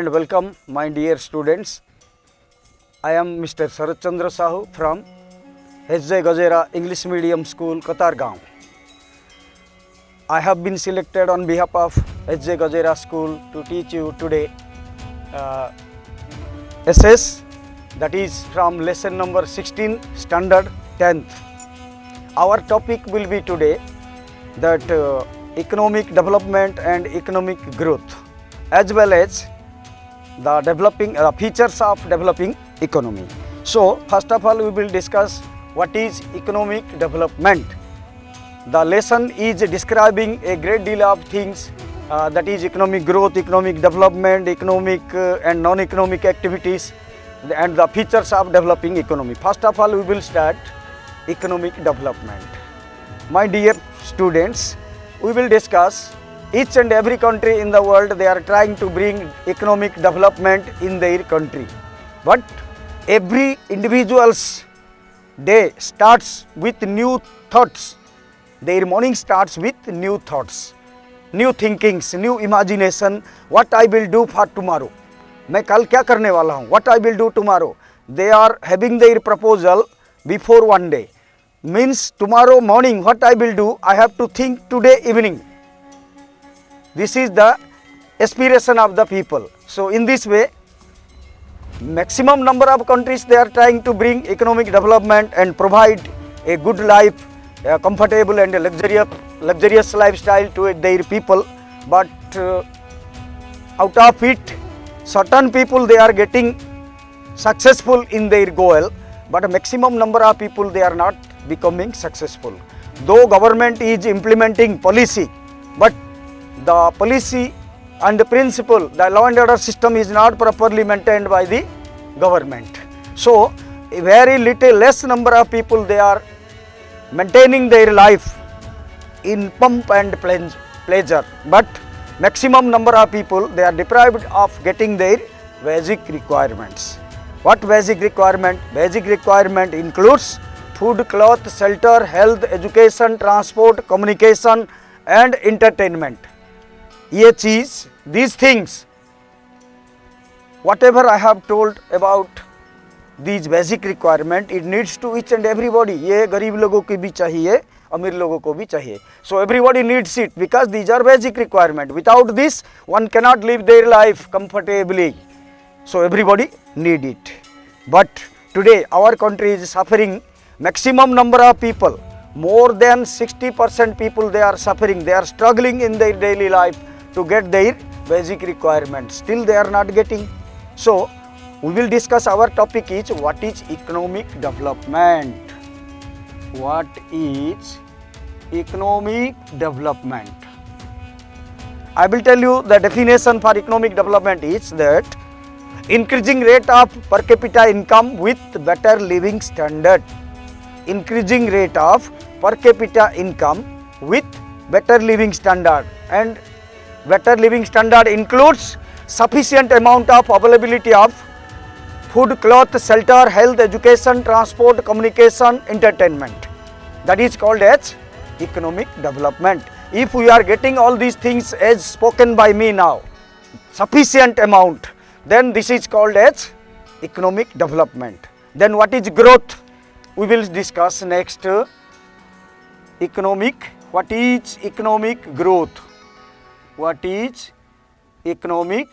and welcome my dear students. I am Mr. Sarat Chandra Sahu from H.J. Gajera English Medium School, Katargaon. I have been selected on behalf of H.J. Gajera School to teach you today SS, that is from lesson number 16, standard 10th. Our topic will be today that economic development and economic growth, as well as the features of developing economy. So first of all we will discuss what is economic development. The lesson is describing a great deal of things, that is economic growth, economic development, economic and non-economic activities, and the features of developing economy. First of all we will start economic development. My dear students, we will discuss each and every country in the world. They are trying to bring economic development in their country, but every individual's day starts with new thoughts. Their morning starts with new thoughts, new thinkings, new imagination. What I will do for tomorrow, मैं कल क्या करने वाला हूँ, what I will do tomorrow. They are having their proposal before one day. Means tomorrow morning what I will do, I have to think today evening. This is the aspiration of the people. So in this way, maximum number of countries, they are trying to bring economic development and provide a good life, a comfortable and a luxurious lifestyle to their people. But out of it, certain people, they are getting successful in their goal, but a maximum number of people, they are not becoming successful. Though government is implementing policy, but the policy and the principle, the law and order system is not properly maintained by the government. So a very less number of people, they are maintaining their life in pomp and pleasure, but maximum number of people, they are deprived of getting their basic requirements. What basic requirement? Basic requirement includes food, cloth, shelter, health, education, transport, communication and entertainment. ये चीज़, these things, whatever I have told about these basic requirement, it needs to each and everybody. ये गरीब लोगों को भी चाहिए, अमीर लोगों को भी चाहिए. So everybody needs it because these are basic requirement. Without this, one cannot live their life comfortably. So everybody need it. But today our country is suffering. Maximum number of people, more than 60% people, they are suffering. They are struggling in their daily life to get their basic requirements. Still they are not getting. So we will discuss, our topic is what is economic development. What is economic development? I will tell you the definition for economic development is that increasing rate of per capita income with better living standard. Increasing rate of per capita income with better living standard, and better living standard includes sufficient amount of availability of food, cloth, shelter, health, education, transport, communication, entertainment. That is called as economic development. If we are getting all these things as spoken by me now, sufficient amount, then this is called as economic development. Then what is growth? We will discuss next. Economic, what is economic growth? What is economic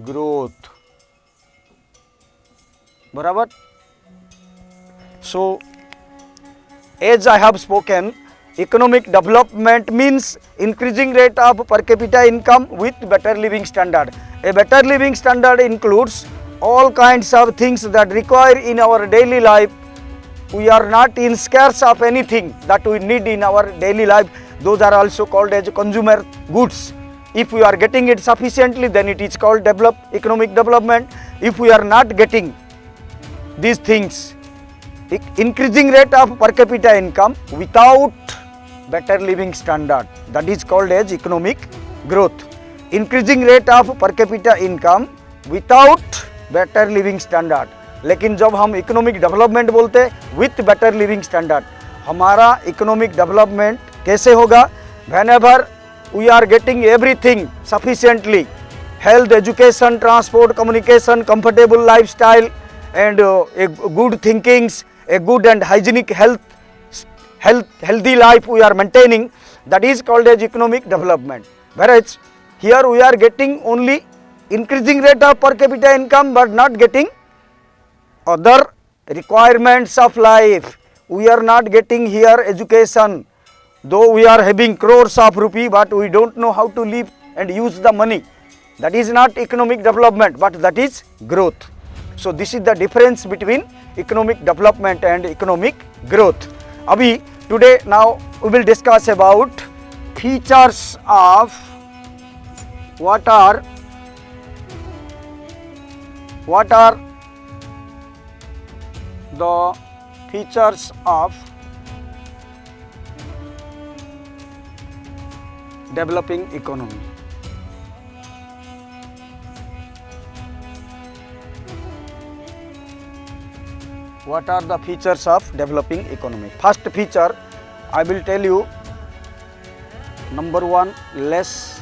growth? Barabar? So as I have spoken, economic development means increasing rate of per capita income with better living standard. A better living standard includes all kinds of things that require in our daily life. We are not in scarce of anything that we need in our daily life. Those are also called as consumer goods. If we are getting it sufficiently, then it is called economic development. If we are not getting these things, increasing rate of per capita income without better living standard, that is called as economic growth. Increasing rate of per capita income without better living standard. लेकिन जब हम economic development बोलते हैं with better living standard, हमारा economic development कैसे होगा? Whenever we are getting everything sufficiently health, education, transport, communication, comfortable lifestyle, and a good thinkings, a good and hygienic healthy life we are maintaining, that is called as economic development. Whereas here we are getting only increasing rate of per capita income but not getting other requirements of life. We are not getting here education, though we are having crores of rupee but we don't know how to live and use the money. That is not economic development but that is growth. So this is the difference between economic development and economic growth. Abhi today now we will discuss about features of what are the features of developing economy. What are the features of developing economy? First feature, I will tell you, number one, less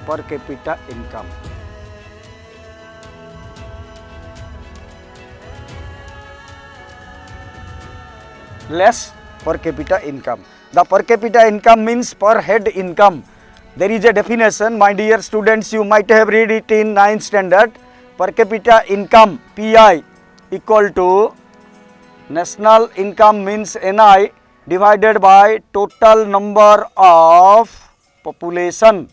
per capita income. Less per capita income. The per capita income means per head income. There is a definition, my dear students, you might have read it in 9th standard. Per capita income, PI, equal to national income means NI divided by total number of population.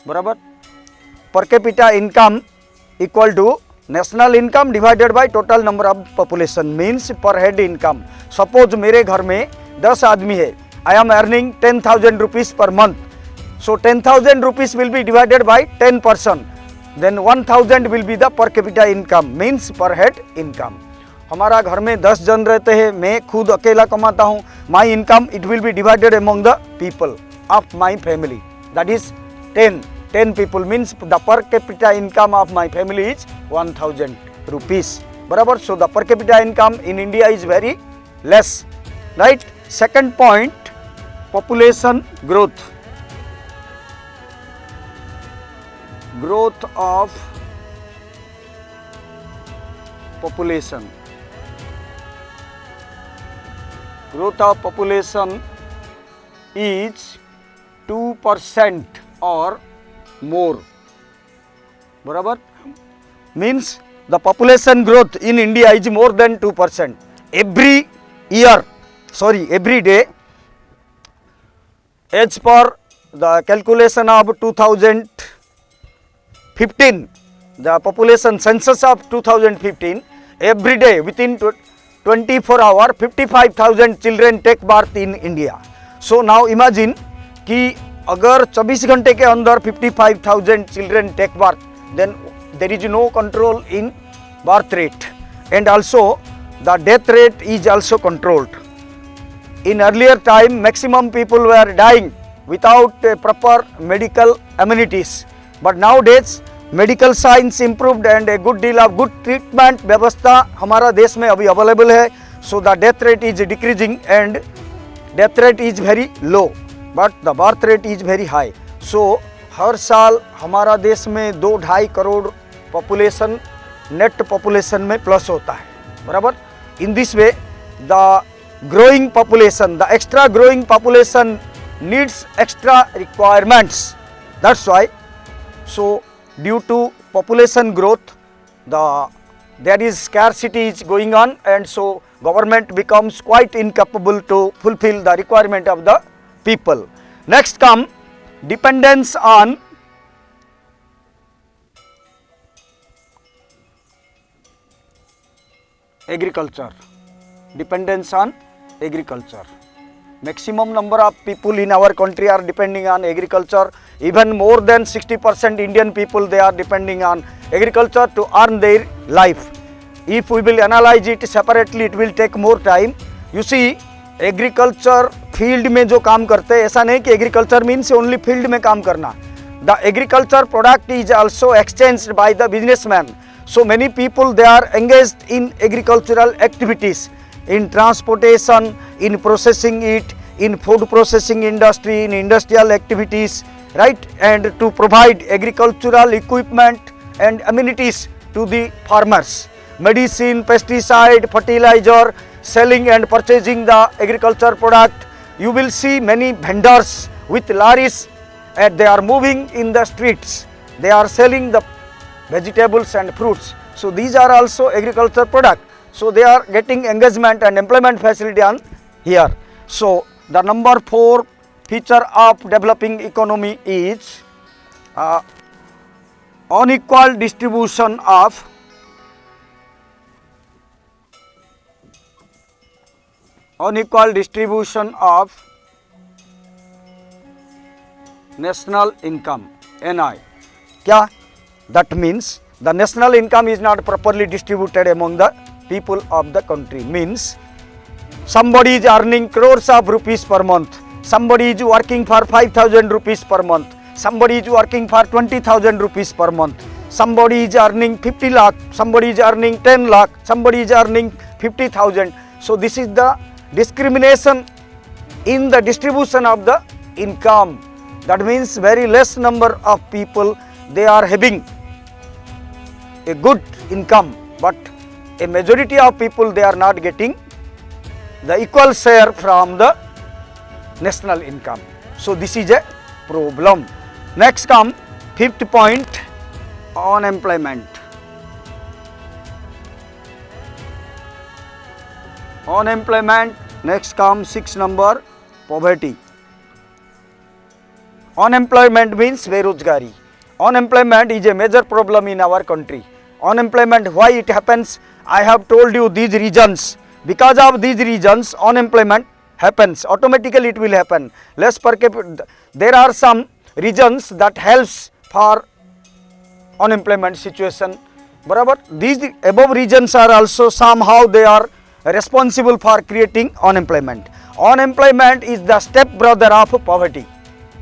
बराबर. Per capita income equal to national income divided by total number of population means per head income. Suppose मेरे घर में 10 आदमी है, I am earning 10,000 rupees per month. So 10,000 rupees will be divided by 10 person. Then 1,000 will be the per capita income means per head income. हमारा घर में 10 जन रहते हैं, मैं खुद अकेला कमाता हूँ. My income it will be divided among the people of my family. That is 10 people means the per capita income of my family is 1,000 rupees. बराबर. So the per capita income in India is very less. Right. Second point, population growth. Growth of population. Growth of population is 2% or more. बराबर. Means the population growth in India is more than 2%. Every day, as per the calculation of 2015, the population census of 2015, every day within 24 hours 55,000 children take birth in India. So now imagine कि अगर 24 घंटे के अंदर 55,000 children take birth, then there is no control in birth rate, and also the death rate is also controlled. In earlier time, maximum people were dying without proper medical amenities, but nowadays medical science improved and a good deal of good treatment व्यवस्था हमारा देश में अभी available है. So the death rate is decreasing and death rate is very low, but the birth rate is very high. So हर साल हमारा देश में 2-2.5 करोड़ पॉपुलेशन नेट पॉपुलेशन में प्लस होता है. बराबर. In this way the growing population, the extra growing population needs extra requirements. That's why, so due to population growth, there is scarcity is going on, and so government becomes quite incapable to fulfill the requirement of the people. Next come dependence on agriculture. Dependence on agriculture. Maximum number of people in our country are depending on agriculture. Even more than 60% Indian people, they are depending on agriculture to earn their life. If we will analyze it separately, it will take more time. You see, agriculture field में जो काम करते हैं, ऐसा नहीं कि agriculture means only field में काम करना. The agriculture product is also exchanged by the businessman. So many people, they are engaged in agricultural activities, in transportation, in processing it, in food processing industry, in industrial activities, right, and to provide agricultural equipment and amenities to the farmers. Medicine, pesticide, fertilizer, selling and purchasing the agriculture product. You will see many vendors with lorries and they are moving in the streets. They are selling the vegetables and fruits. So these are also agriculture product. So they are getting engagement and employment facility on here. So the number 4 feature of developing economy is unequal distribution of national income, NI. Kya? That means the national income is not properly distributed among the people of the country. Means somebody is earning crores of rupees per month, somebody is working for 5,000 rupees per month, somebody is working for 20,000 rupees per month, somebody is earning 50 lakh, somebody is earning 10 lakh, somebody is earning 50,000. So this is the discrimination in the distribution of the income. That means very less number of people, they are having a good income, but a majority of people, they are not getting the equal share from the national income. So this is a problem. Next come 5th point, unemployment. Next comes 6th number, poverty. Unemployment means berozgari. Unemployment is a major problem in our country. Unemployment, why it happens? I have told you these reasons. Because of these reasons, unemployment happens. Automatically it will happen. Less per capita. There are some reasons that helps for unemployment situation. Barabar? These above reasons are also somehow they are responsible for creating unemployment. Unemployment is the step brother of poverty.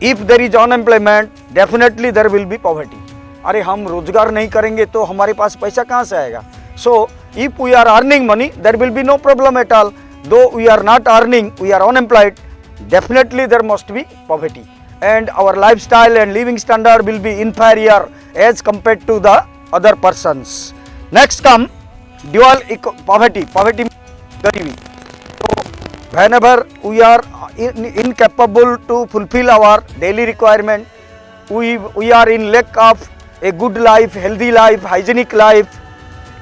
If there is unemployment, definitely there will be poverty. अरे हम रोजगार नहीं करेंगे तो हमारे पास पैसा कहाँ से आएगा? So if we are earning money, there will be no problem at all. Though we are not earning, we are unemployed, definitely there must be poverty. And our lifestyle and living standard will be inferior as compared to the other persons. Next come dual poverty. Poverty means garibi. So whenever we are incapable to fulfill our daily requirement, we are in lack of a good life, healthy life, hygienic life,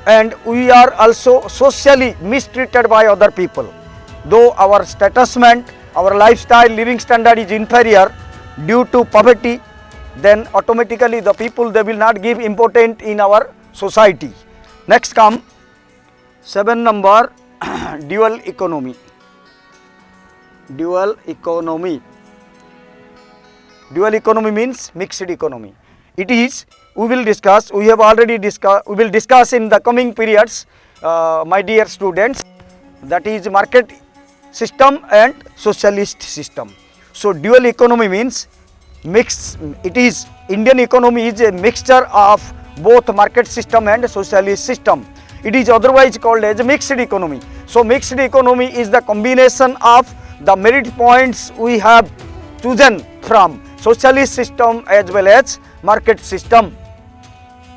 and we are also socially mistreated by other people. Though our statusment, our lifestyle, living standard is inferior due to poverty, then automatically the people, they will not give importance in our society. Next come 7 number, dual economy. Dual economy. Dual economy means mixed economy. It is, we will discuss, we have already discussed, we will discuss in the coming periods, my dear students, that is market system and socialist system. So dual economy means mixed, it is, Indian economy is a mixture of both market system and socialist system. It is otherwise called as a mixed economy. So mixed economy is the combination of the merit points we have chosen from socialist system as well as market system.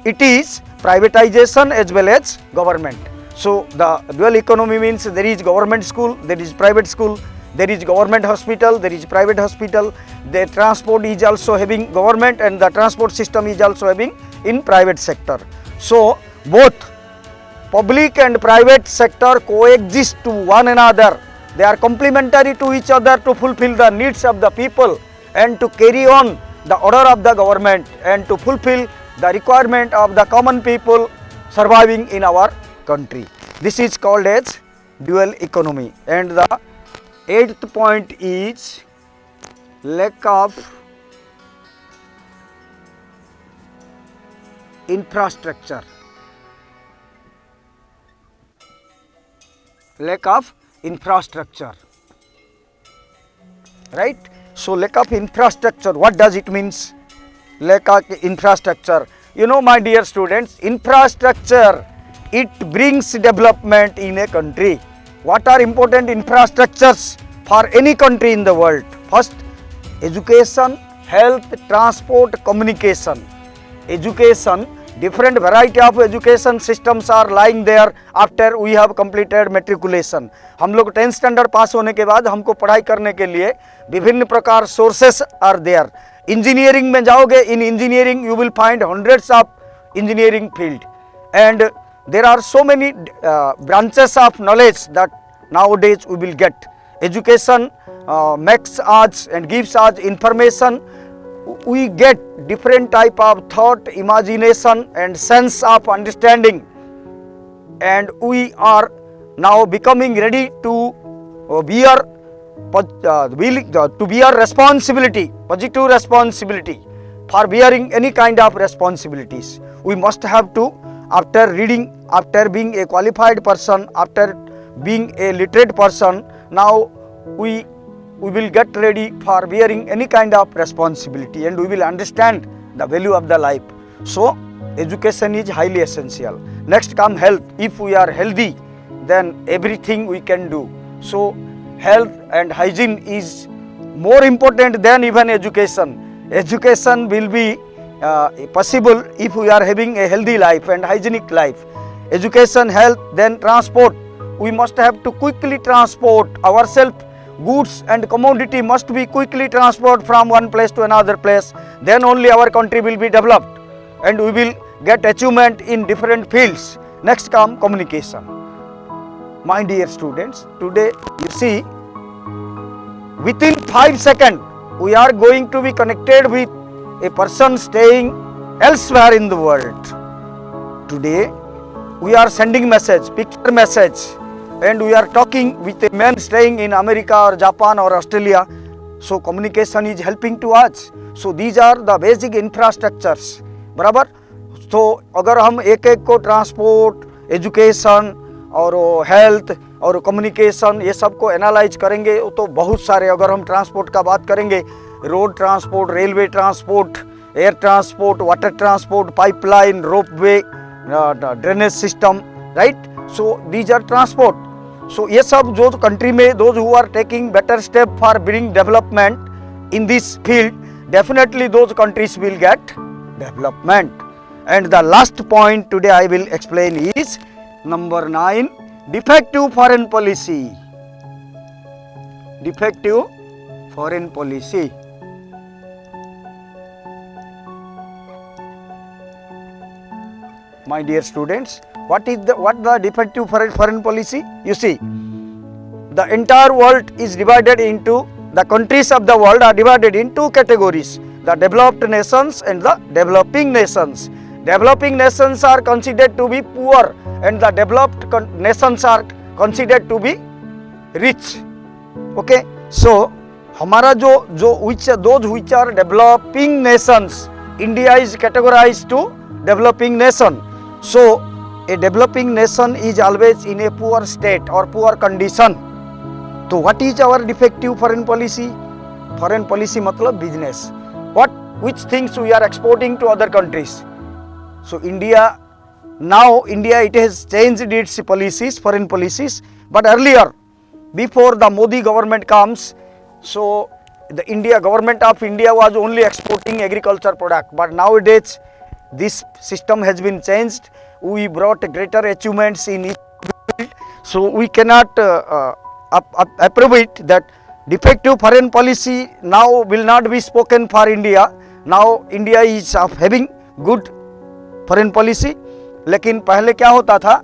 It is privatization as well as government. So the dual economy means there is government school, there is private school, there is government hospital, there is private hospital, the transport is also having government and the transport system is also having in private sector. So both public and private sector coexist to one another. They are complementary to each other to fulfill the needs of the people and to carry on the order of the government and to fulfill the requirement of the common people surviving in our country. This is called as dual economy. And the 8th point is lack of infrastructure. Lack of infrastructure, right? So lack of infrastructure, what does it means? Lack of infrastructure. You know, my dear students, infrastructure, it brings development in a country. What are important infrastructures for any country in the world. First, education, health, transport, communication. Education, different variety of education systems are lying there after we have completed matriculation. हम लोग 10th standard पास होने के बाद हमको पढ़ाई करने के लिए विभिन्न प्रकार सोर्सेस आर देयर. इंजीनियरिंग में जाओगे, इन engineering you will find hundreds of engineering field, and there are so many branches of knowledge that nowadays we will get. Education makes us and gives us information. We get different type of thought, imagination and sense of understanding, and we are now becoming ready to bear responsibility, positive responsibility for bearing any kind of responsibilities. We must have to, after reading, after being a qualified person, after being a literate person, now we will get ready for bearing any kind of responsibility, and we will understand the value of the life. So education is highly essential. Next come health. If we are healthy, then everything we can do. So health and hygiene is more important than even education. Education will be possible if we are having a healthy life and hygienic life. Education, health, then transport. We must have to quickly transport ourselves. Goods and commodity must be quickly transported from one place to another place. Then only our country will be developed and we will get achievement in different fields. Next come communication. My dear students, today you see, within 5 seconds we are going to be connected with a person staying elsewhere in the world. Today we are sending message, picture message, and we are talking with a man staying in America or Japan or Australia. So communication is helping to us. So these are the basic infrastructures. बराबर. तो अगर हम एक एक को transport, education और health और communication ये सब को एनालाइज करेंगे तो बहुत सारे, अगर हम ट्रांसपोर्ट का बात करेंगे, road transport, railway transport, air transport, water transport, pipeline, ropeway, drainage system, right. So these are transport. So ये सब जो कंट्री में those who are taking better step for bring development in this field, definitely those countries will get development. And the last point today I will explain is number 9, defective foreign policy. Defective foreign policy. My dear students, what the defective foreign policy? You see, the entire world is divided into, the countries of the world are divided in two categories: the developed nations and the developing nations. Developing nations are considered to be poor and the developed nations are considered to be rich. Okay, so हमारा जो those which are developing nations, India is categorized to developing nation. So a developing nation is always in a poor state or poor condition. So what is our defective foreign policy? Foreign policy मतलब business. Which things we are exporting to other countries? So India it has changed its policies, foreign policies, but earlier, before the Modi government comes, so the government of India was only exporting agriculture product, but nowadays this system has been changed. We brought greater achievements in each field, so we cannot approve it that defective foreign policy now will not be spoken for India. Now India is having good foreign policy. लेकिन पहले क्या होता था,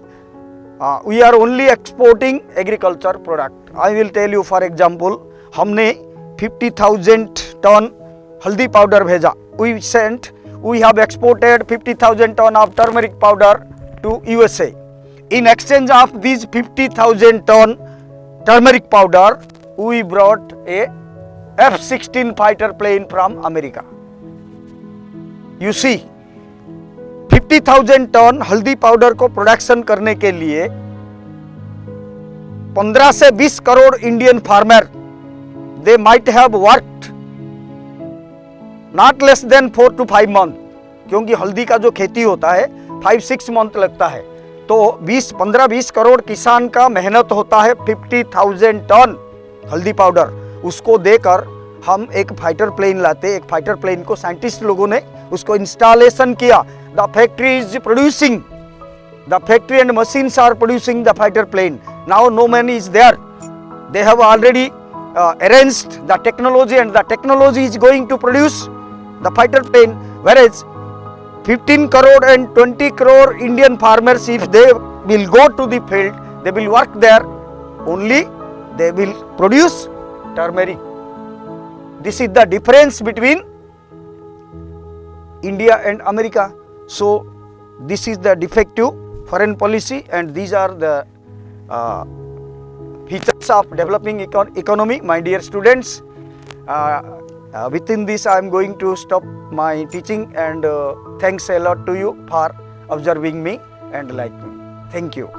we are only exporting agriculture product. I will tell you for example, हमने 50,000 tonne हल्दी powder भेजा. We have exported 50,000 tonne of turmeric powder to USA. In exchange of this 50,000 tonne turmeric powder we brought a F-16 fighter plane from America. You see, 50,000 tonne हल्दी powder को production करने के लिए 15 से 20 crore Indian farmer, they might have worked not less than 4 to 5 month, क्योंकि हल्दी का जो खेती होता है 5-6 मंथ लगता है. तो 15-20 करोड़ किसान का मेहनत होता है 50,000 टन हल्दी पाउडर, उसको देकर हम एक फाइटर प्लेन लाते। एक फाइटर प्लेन को साइंटिस्ट लोगों ने उसको इंस्टॉलेशन किया। The factory is producing, the factory and machines are producing the fighter plane. Now no man is there, they have already arranged the technology, and the technology is going to produce the fighter plane. Whereas 15 crore and 20 crore Indian farmers, if they will go to the field, they will work there, only they will produce turmeric. This is the difference between India and America. So this is the defective foreign policy, and these are the features of developing economy. My dear students, within this I am going to stop my teaching, and thanks a lot to you for observing me and like me. Thank you.